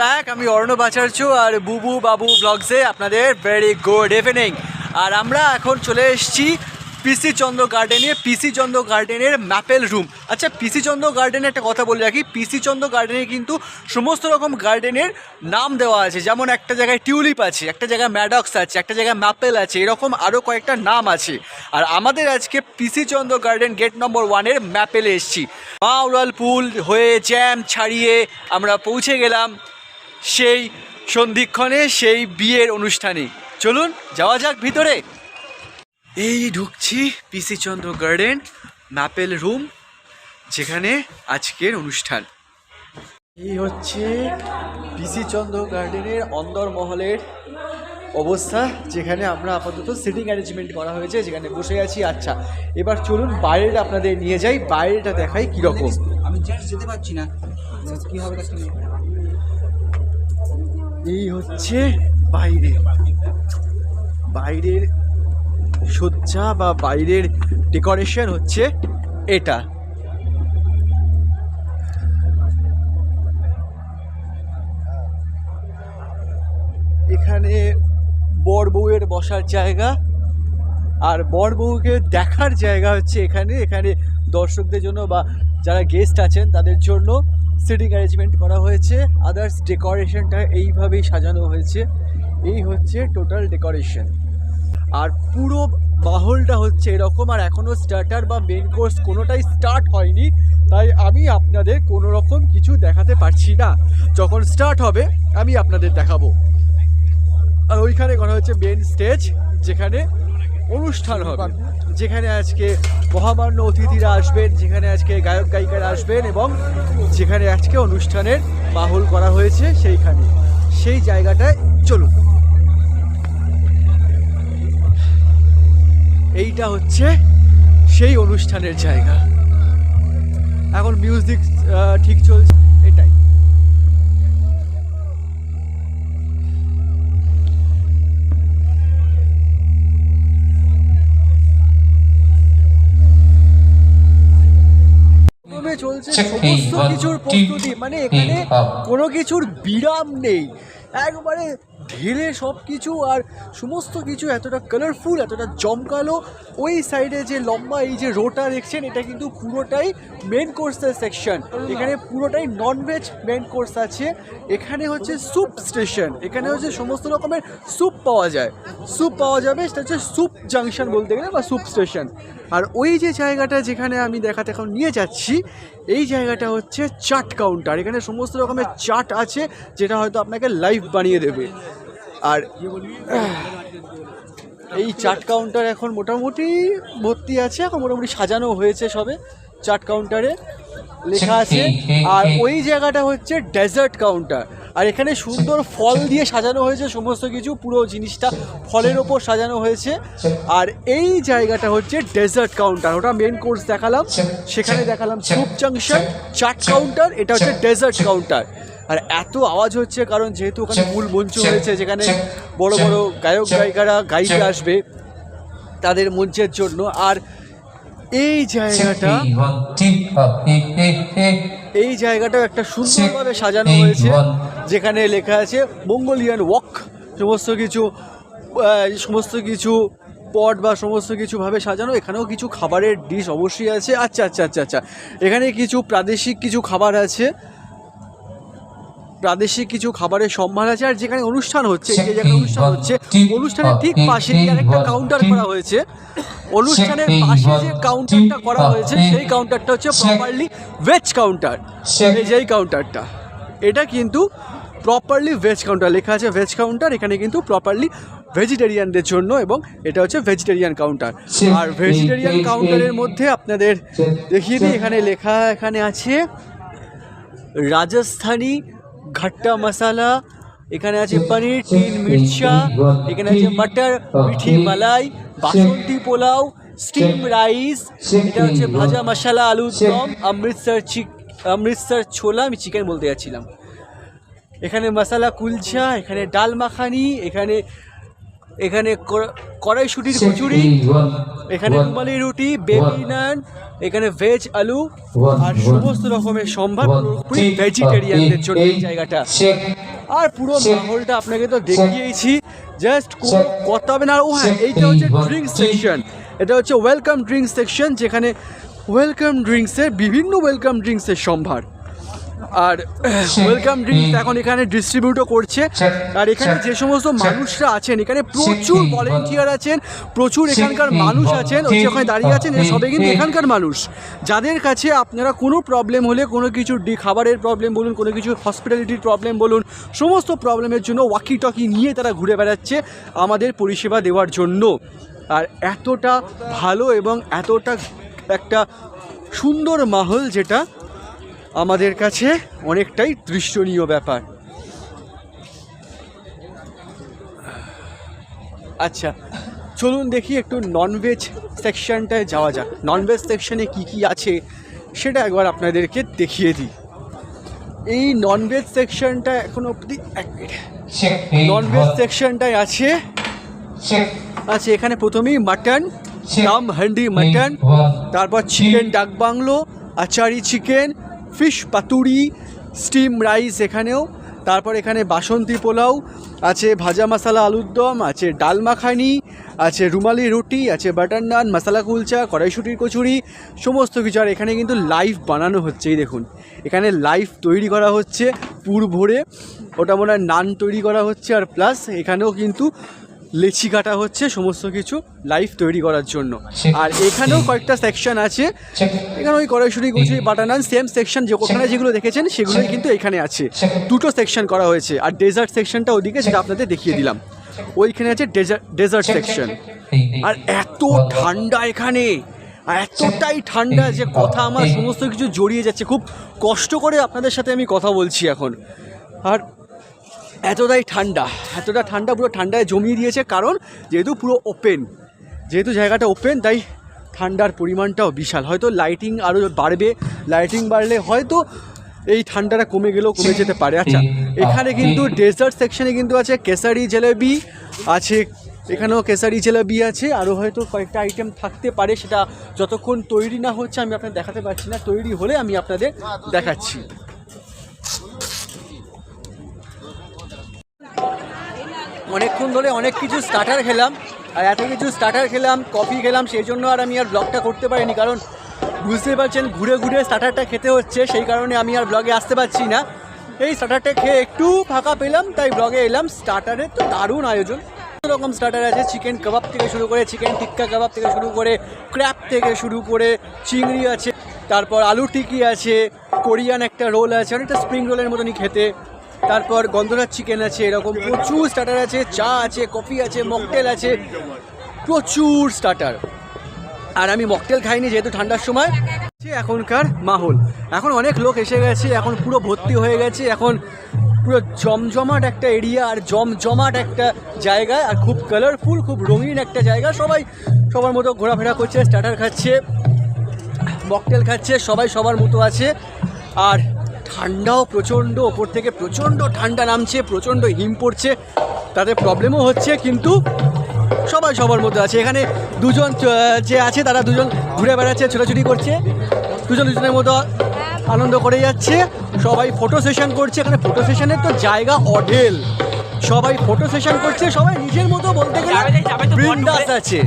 Back আমি অর্ণব আচার্য আর বুবু বাবু ব্লগসে আপনাদের ভেরি গুড ইভিনিং। আর আমরা এখন চলে এসেছি পিসি চন্দ্র গার্ডেনে, পিসি চন্দ্র গার্ডেনের ম্যাপেল রুম। আচ্ছা, পিসি চন্দ্র গার্ডেনে একটা কথা বলে রাখি, পিসি চন্দ্র গার্ডেনে কিন্তু সমস্ত রকম গার্ডেনের নাম দেওয়া আছে। যেমন একটা জায়গায় টিউলিপ আছে, একটা জায়গায় ম্যাডক্স আছে, একটা জায়গায় ম্যাপেল আছে, এরকম আরও কয়েকটা নাম আছে। আর আমাদের আজকে পিসি চন্দ্র গার্ডেন গেট নম্বর 1-এর ম্যাপেলে এসেছি। মা উড়াল পুল হয়ে জ্যাম ছাড়িয়ে আমরা পৌঁছে গেলাম সেই সন্ধিক্ষণে, সেই বিয়ের অনুষ্ঠানে। চলুন যাওয়া যাক ভিতরে। এই ঢুকছি পিসি চন্দ্র গার্ডেন ম্যাপেল রুম, যেখানে আজকের অনুষ্ঠান। এই হচ্ছে পিসি চন্দ্র গার্ডেনের অন্দরমহলের অবস্থা, যেখানে আমরা আপাতত সিটিং অ্যারেঞ্জমেন্ট করা হয়েছে, যেখানে বসে আছি। আচ্ছা, এবার চলুন বাইরেটা আপনাদের নিয়ে যাই, বাইরেটা দেখাই কীরকম। আমি জাস্ট যেতে পারছি না, কী হবে। এই হচ্ছে বাইরে, বাইরের সজ্জা বা বাইরের ডেকোরেশন হচ্ছে এটা। এখানে বর বউয়ের বসার জায়গা, আর বর বউকে দেখার জায়গা হচ্ছে এখানে। এখানে দর্শকদের জন্য বা যারা গেস্ট আছেন তাদের জন্য সিটিং অ্যারেঞ্জমেন্ট করা হয়েছে। আদার্স ডেকোরেশনটা এইভাবেই সাজানো হয়েছে। এই হচ্ছে টোটাল ডেকোরেশন। আর পুরো মাহলটা হচ্ছে এরকম। আর এখনও স্টার্টার বা মেন কোর্স কোনোটাই স্টার্ট হয়নি, তাই আমি আপনাদের কোনো রকম কিছু দেখাতে পারছি না। যখন স্টার্ট হবে আমি আপনাদের দেখাবো। আর ওইখানে করা হচ্ছে মেন স্টেজ, যেখানে অনুষ্ঠান হবে, যেখানে আজকে মহামান্য অতিথিরা আসবেন, যেখানে আজকে গায়ক গায়িকারা আসবেন, এবং যেখানে আজকে অনুষ্ঠানের মাহল করা হয়েছে সেইখানে, সেই জায়গাটায় চলুন। এইটা হচ্ছে সেই অনুষ্ঠানের জায়গা। এখন মিউজিক ঠিক চলছে, এটাই। চলছে সমস্ত কিছুর প্রস্তুতি, মানে এখানে কোনো কিছুর বিরাম নেই, একবারে ঢেলে সব কিছু। আর সমস্ত কিছু এতটা কালারফুল, এতটা জমকালো। ওই সাইডে যে লম্বা এই যে রোটা দেখছেন, এটা কিন্তু পুরোটাই মেন কোর্সের সেকশন। এখানে পুরোটাই ননভেজ মেন কোর্স আছে। এখানে হচ্ছে স্যুপ স্টেশন, এখানে হচ্ছে সমস্ত রকমের স্যুপ পাওয়া যায়, স্যুপ পাওয়া যাবে। সেটা হচ্ছে স্যুপ জাংশন বলতে গেলে, বা স্যুপ স্টেশন। আর ওই যে জায়গাটা যেখানে আমি দেখাতে এখন নিয়ে যাচ্ছি, এই জায়গাটা হচ্ছে চাট কাউন্টার। এখানে সমস্ত রকমের চাট আছে, যেটা হয়তো আপনাকে লাইভ বানিয়ে দেবে। আর এই চাট কাউন্টার এখন মোটামুটি ভর্তি আছে, এখন মোটামুটি সাজানো হয়েছে সবে চাট কাউন্টারে, লেখা আছে। আর ওই জায়গাটা হচ্ছে ডেজার্ট কাউন্টার। আর এখানে সুন্দর ফল দিয়ে সাজানো হয়েছে সমস্ত কিছু, পুরো জিনিসটা ফলের ওপর সাজানো হয়েছে। আর এই জায়গাটা হচ্ছে ডেজার্ট কাউন্টার। ওটা মেন কোর্স দেখালাম, সেখানে দেখালাম স্যুপ জাংশন, চাট কাউন্টার, এটা হচ্ছে ডেজার্ট কাউন্টার। আর এত আওয়াজ হচ্ছে কারণ যেহেতু ওখানে মূল মঞ্চ হয়েছে, যেখানে বড় বড় গায়ক গায়িকারা গাইতে আসবে তাদের মঞ্চের জন্য। আর এই জায়গাটাও একটা সুন্দরভাবে সাজানো হয়েছে, যেখানে লেখা আছে মঙ্গোলিয়ান ওয়াক। সমস্ত কিছু পট বা সমস্ত কিছুভাবে সাজানো। এখানেও কিছু খাবারের ডিশ অবশ্যই আছে। আচ্ছা, এখানে কিছু প্রাদেশিক কিছু খাবার আছে, প্রাদেশিক কিছু খাবারের সম্ভার আছে। আর যেখানে অনুষ্ঠান হচ্ছে, যে জায়গায় অনুষ্ঠান হচ্ছে, অনুষ্ঠানের ঠিক পাশে একটা কাউন্টার করা হয়েছে। অনুষ্ঠানের পাশে যে কাউন্টারটা করা হয়েছে, সেই কাউন্টারটা হচ্ছে প্রপারলি ভেজ কাউন্টার। এই যেই কাউন্টারটা, এটা কিন্তু প্রপারলি ভেজ কাউন্টার, লেখা আছে ভেজ কাউন্টার। এখানে কিন্তু প্রপারলি ভেজিটেরিয়ানদের জন্য, এবং এটা হচ্ছে ভেজিটেরিয়ান কাউন্টার। আর ভেজিটেরিয়ান কাউন্টারের মধ্যে আপনাদের দেখিয়ে দিই, এখানে লেখা, এখানে আছে রাজস্থানি ঘাট্টা মশালা, এখানে আছে পনির টিন মির্চা, এখানে আছে মটর মিঠি মালাই, বাসন্তী পোলাও, স্টিম রাইস, এটা হচ্ছে ভাজা মশলা আলুর দম, অমৃতসর ছোলা, আমি চিকেন বলতে যাচ্ছিলাম, এখানে মশলা কুলচা, এখানে ডাল মাখানি, এখানে এখানে কড়াইশুটির কচুরি, এখানে রুমালি রুটি, বেবি নান, এখানে ভেজ আলু আর সমস্ত রকমের সম্ভার পুরোপুরি ভেজিটেরিয়ানদের জন্য এই জায়গাটা। আর পুরো মাহলটা আপনাকে তো দেখিয়েছি, জাস্ট কোনো কথা হবে না। ও হ্যাঁ, এইটা হচ্ছে ড্রিঙ্কস সেকশন, এটা হচ্ছে ওয়েলকাম ড্রিঙ্কস সেকশন, যেখানে ওয়েলকাম ড্রিঙ্কসের বিভিন্ন ওয়েলকাম ড্রিঙ্কসের সম্ভার। আর ওয়েলকাম ড্রিঙ্কস এখন এখানে ডিস্ট্রিবিউটও করছে। আর এখানে যে সমস্ত মানুষরা আছেন, এখানে প্রচুর ভলেন্টিয়ার আছেন, প্রচুর এখানকার মানুষ আছেন, ওখানে দাঁড়িয়ে আছেন, সবাই কিন্তু এখানকার মানুষ, যাদের কাছে আপনারা কোনো প্রবলেম হলে, কোনো কিছু খাবারের প্রবলেম বলুন, কোনো কিছু হসপিটালিটির প্রবলেম বলুন, সমস্ত প্রবলেমের জন্য ওয়াকি টকি নিয়ে তারা ঘুরে বেড়াচ্ছে আমাদের পরিষেবা দেওয়ার জন্য। আর এতটা ভালো এবং এতটা একটা সুন্দর মাহল, যেটা আমাদের কাছে অনেকটাই দৃশ্যনীয় ব্যাপার। আচ্ছা, চলুন দেখি একটু ননভেজ সেকশনটায় যাওয়া যাক। ননভেজ সেকশনে কি কি আছে সেটা একবার আপনাদেরকে দেখিয়ে দিই। এই ননভেজ সেকশনটা এখন অবধি ননভেজ সেকশনটায় আছে এখানে প্রথমেই মাটন, দাম হান্ডি মাটন, তারপর চিকেন ডাক বাংলো, আচারি চিকেন, ফিশ পাতুরি, স্টিম রাইস এখানেও, তারপর এখানে বাসন্তী পোলাও আছে, ভাজা মশলা আলুর দম আছে, ডাল মাখানি আছে, রুমালি রুটি আছে, বাটার নান, মশলা কুলচা, কড়াইশুটির কচুরি, সমস্ত কিছু। আর এখানে কিন্তু লাইভ বানানো হচ্ছে, এই দেখুন এখানে লাইভ তৈরি করা হচ্ছে পুর ভরে, ওটা মনে হয় নান তৈরি করা হচ্ছে। আর প্লাস এখানেও কিন্তু লেচি কাটা হচ্ছে, সমস্ত কিছু লাইভ তৈরি করার জন্য। আর এখানেও কয়েকটা সেকশন আছে, এখানে ওই কড়াইশুটি কচুরি বাটার নান সেম সেকশন, যে ওখানে যেগুলো দেখেছেন সেগুলোই কিন্তু এখানে আছে, দুটো সেকশন করা হয়েছে। আর ডেজার্ট সেকশনটা ওদিকে, সেটা আপনাদের দেখিয়ে দিলাম, ওইখানে আছে ডেজার্ট সেকশন। আর এত ঠান্ডা এখানে, এতটাই ঠান্ডা যে কথা আমার সমস্ত কিছু জড়িয়ে যাচ্ছে, খুব কষ্ট করে আপনাদের সাথে আমি কথা বলছি এখন। আর এতটা ঠান্ডা, পুরো ঠান্ডায় জমিয়ে দিয়েছে, কারণ যেহেতু পুরো ওপেন, যেহেতু জায়গাটা ওপেন, তাই ঠান্ডার পরিমাণটাও বিশাল। হয়তো লাইটিং আরও বাড়বে, লাইটিং বাড়লে হয়তো এই ঠান্ডাটা কমে যেতে পারে। আচ্ছা, এখানে কিন্তু ডেজার্ট সেকশনে কিন্তু আছে কেসারি জিলেবি আছে, এখানেও কেসারি জিলেবি আছে, আরও হয়তো কয়েকটা আইটেম থাকতে পারে, সেটা যতক্ষণ তৈরি না হচ্ছে আমি আপনাদের দেখাতে পারছি না, তৈরি হলে আমি আপনাদের দেখাচ্ছি। অনেকক্ষণ ধরে অনেক কিছু স্টার্টার খেলাম, আর এত কিছু স্টার্টার খেলাম, কফি খেলাম, সেই জন্য আর আমি আর ব্লগটা করতে পারিনি, কারণ বুঝতে পারছেন ঘুরে ঘুরে স্টার্টারটা খেতে হচ্ছে, সেই কারণে আমি আর ব্লগে আসতে পারছি না। এই স্টার্টারটা খেয়ে একটু ফাঁকা পেলাম, তাই ব্লগে এলাম। স্টার্টারের তো দারুণ আয়োজন, রকম স্টার্টার আছে, চিকেন কাবাব থেকে শুরু করে, চিকেন টিক্কা কাবাব থেকে শুরু করে, ক্র্যাব থেকে শুরু করে, চিংড়ি আছে, তারপর আলু টিকি আছে, কোরিয়ান একটা রোল আছে, অনেকটা স্প্রিং রোলের মতনই খেতে, তারপর গন্ধরাজ চিকেন আছে, এরকম প্রচুর স্টার্টার আছে, চা আছে, কফি আছে, মকটেল আছে, প্রচুর স্টার্টার। আর আমি মকটেল খাইনি যেহেতু ঠান্ডার সময়। এখনকার মাহল, এখন অনেক লোক এসে গেছে, এখন পুরো ভর্তি হয়ে গেছে, এখন পুরো জমজমাট একটা এরিয়া, আর জমজমাট একটা জায়গা, আর খুব কালারফুল, খুব রঙিন একটা জায়গা। সবাই সবার মতো ঘোরাফেরা করছে, স্টার্টার খাচ্ছে, মকটেল খাচ্ছে, সবাই সবার মতো আছে। আর ঠান্ডাও প্রচণ্ড, ওপর থেকে প্রচণ্ড ঠান্ডা নামছে, প্রচণ্ড হিম পড়ছে, তাতে প্রবলেমও হচ্ছে, কিন্তু সবাই সবার মধ্যে আছে। এখানে দুজন যে আছে, তারা দুজন ঘুরে বেড়াচ্ছে, ছোটাছুটি করছে, দুজনের মতো আনন্দ করে যাচ্ছে, সবাই ফটো সেশন করছে। এখানে ফটো সেশনের তো জায়গা অঢেল, সবাই ফটো সেশন করছে, সবাই নিজের মতো বলতে গেলে বিন্দাস আছে।